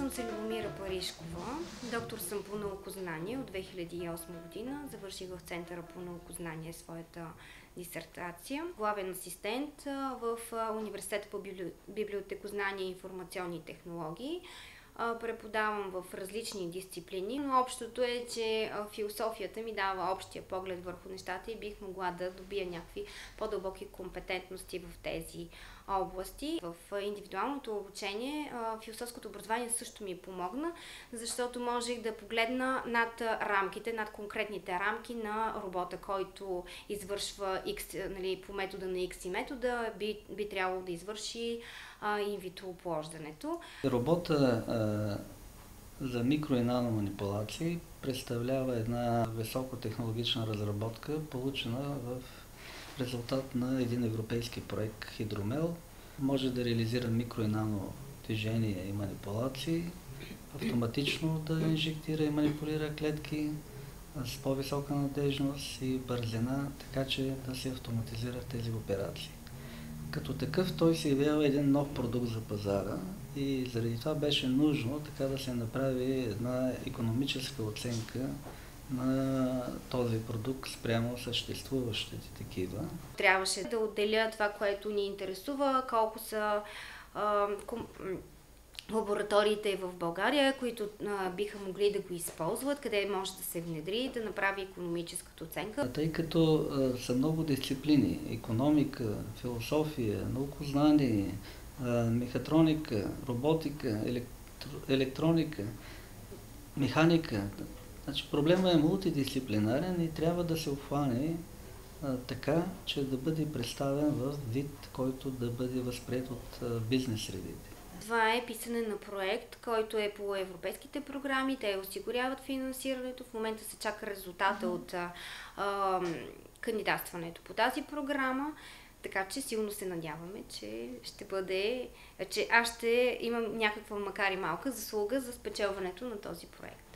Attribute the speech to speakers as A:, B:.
A: Казвам се Любомира Паришкова. Доктор съм по наукознание от 2008 година. Завърших в Центъра по наукознание своята дисертация. Главен асистент в Университета по библиотекознание и информационни технологии. Преподавам в различни дисциплини, но общото е, че философията ми дава общия поглед върху нещата и бих могла да добия някакви по-дълбоки компетентности в тези области. В индивидуалното обучение философското образование също ми помогна, защото можех да погледна над рамките, над конкретните рамки на робота, който извършва X, нали, по метода на X и метода, би трябвало да извърши инвитро оплождането.
B: Робота за микро и нано манипулации представлява една високотехнологична разработка, получена в резултат на един европейски проект Хидромел. Може да реализира микро и нано движения и манипулации, автоматично да инжектира и манипулира клетки с по-висока надежност и бързина, така че да се автоматизират тези операции. Като такъв той се явява един нов продукт за пазара и заради това беше нужно така да се направи една икономическа оценка на този продукт спрямо съществуващите такива.
A: Трябваше да отделя това, което ни интересува, колко са лабораториите в България, които биха могли да го използват, къде може да се внедри, да направи икономическата оценка.
B: Тъй като са много дисциплини, икономика, философия, наукознание, мехатроника, роботика, електроника, механика. Значи проблемът е мултидисциплинарен и трябва да се обхване така, че да бъде представен в вид, който да бъде възприет от бизнес средите.
A: Това е писане на проект, който е по европейските програми. Те осигуряват финансирането. В момента се чака резултата от кандидатстването по тази програма. Така че силно се надяваме, че ще бъде, че аз ще имам някаква, макар и малка, заслуга за спечелването на този проект.